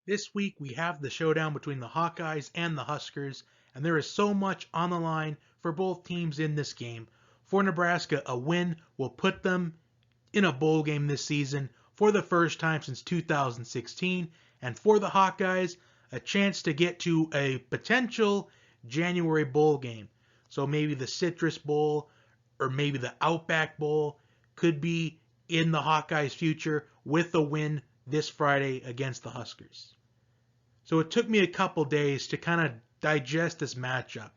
This week we have the showdown between the Hawkeyes and the Huskers, and there is so much on the line for both teams in this game. For Nebraska, a win will put them in a bowl game this season for the first time since 2016, and for the Hawkeyes, a chance to get to a potential January bowl game. So maybe the Citrus Bowl or maybe the Outback Bowl could be in the Hawkeyes' future with a win this Friday against the Huskers. So it took me a couple days to kind of digest this matchup,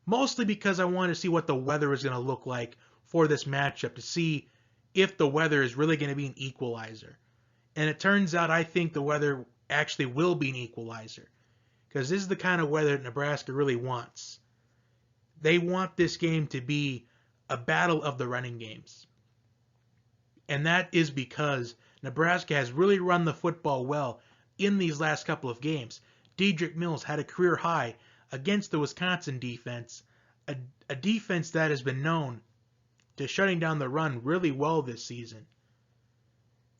mostly because I wanted to see what the weather is going to look like for this matchup to see if the weather is really going to be an equalizer. And it turns out I think the weather actually will be an equalizer because this is the kind of weather that Nebraska really wants. They want this game to be a battle of the running games. And that is because Nebraska has really run the football well in these last couple of games. Dedrick Mills had a career high against the Wisconsin defense, a defense that has been known to shutting down the run really well this season.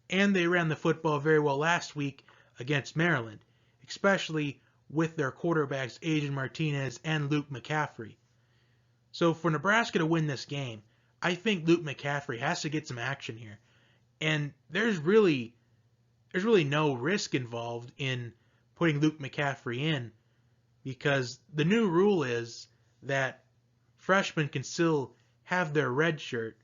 And they ran the football very well last week against Maryland, especially with their quarterbacks Adrian Martinez and Luke McCaffrey. So for Nebraska to win this game, I think Luke McCaffrey has to get some action here. And there's really no risk involved in putting Luke McCaffrey in because the new rule is that freshmen can still have their red shirt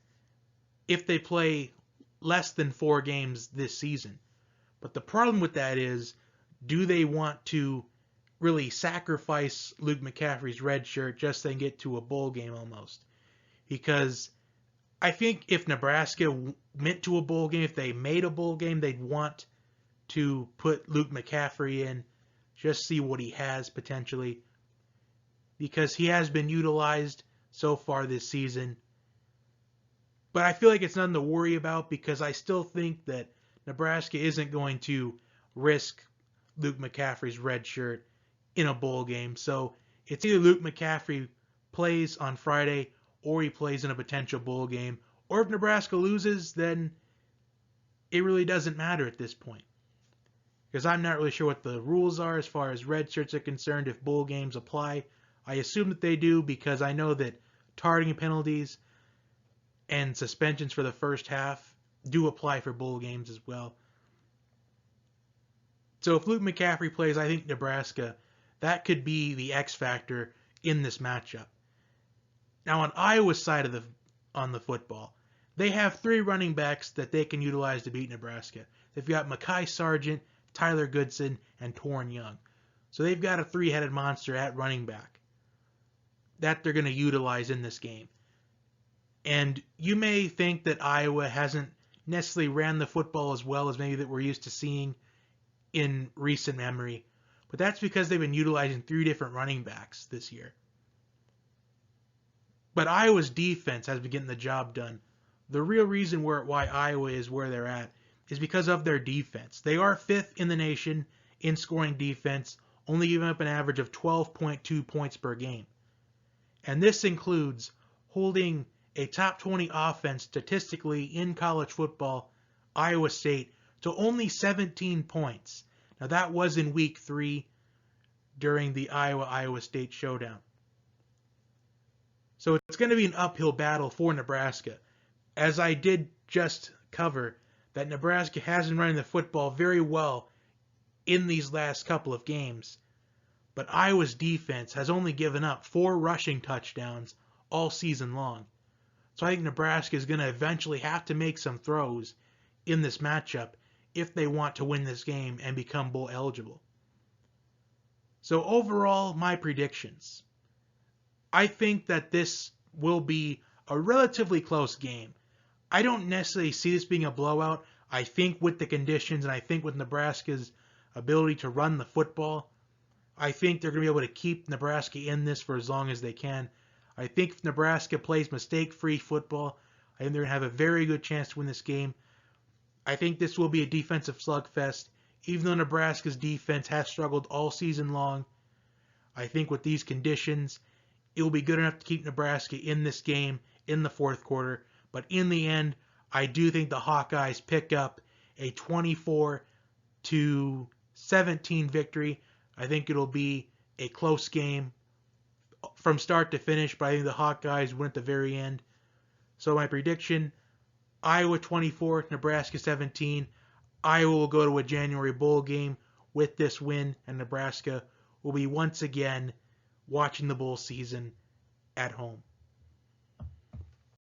if they play less than 4 games this season. But the problem with that is, do they want to really sacrifice Luke McCaffrey's red shirt just so they can get to a bowl game almost? Because I think if Nebraska went to a bowl game, if they made a bowl game, they'd want to put Luke McCaffrey in, just see what he has potentially, because he has been utilized so far this season. But I feel like it's nothing to worry about because I still think that Nebraska isn't going to risk Luke McCaffrey's red shirt in a bowl game. So it's either Luke McCaffrey plays on Friday or he plays in a potential bowl game. Or if Nebraska loses, then it really doesn't matter at this point. Because I'm not really sure what the rules are as far as red shirts are concerned if bowl games apply. I assume that they do because I know that targeting penalties and suspensions for the first half do apply for bowl games as well. So if Luke McCaffrey plays, I think Nebraska, that could be the X factor in this matchup. Now on Iowa's side of the football, they have 3 running backs that they can utilize to beat Nebraska. They've got Mekhi Sargent, Tyler Goodson, and Torrin Young. So they've got a 3-headed monster at running back that they're going to utilize in this game. And you may think that Iowa hasn't necessarily ran the football as well as maybe that we're used to seeing in recent memory, but that's because they've been utilizing 3 different running backs this year. But Iowa's defense has been getting the job done. The real reason why Iowa is where they're at is because of their defense. They are 5th in the nation in scoring defense, only giving up an average of 12.2 points per game. And this includes holding a top 20 offense statistically in college football, Iowa State, to only 17 points. Now that was in week 3 during the Iowa State showdown. So it's going to be an uphill battle for Nebraska. As I did just cover, that Nebraska has been running the football very well in these last couple of games. But Iowa's defense has only given up 4 rushing touchdowns all season long. So I think Nebraska is going to eventually have to make some throws in this matchup if they want to win this game and become bowl eligible. So overall, my predictions. I think that this will be a relatively close game. I don't necessarily see this being a blowout. I think with the conditions and I think with Nebraska's ability to run the football, I think they're going to be able to keep Nebraska in this for as long as they can. I think if Nebraska plays mistake-free football, I think they're going to have a very good chance to win this game. I think this will be a defensive slugfest. Even though Nebraska's defense has struggled all season long, I think with these conditions, it will be good enough to keep Nebraska in this game in the 4th quarter. But in the end, I do think the Hawkeyes pick up a 24-17 17 victory. I think it'll be a close game from start to finish, but I think the Hawkeyes win at the very end. So my prediction, Iowa 24, Nebraska 17. Iowa will go to a January bowl game with this win, and Nebraska will be once again watching the bowl season at home.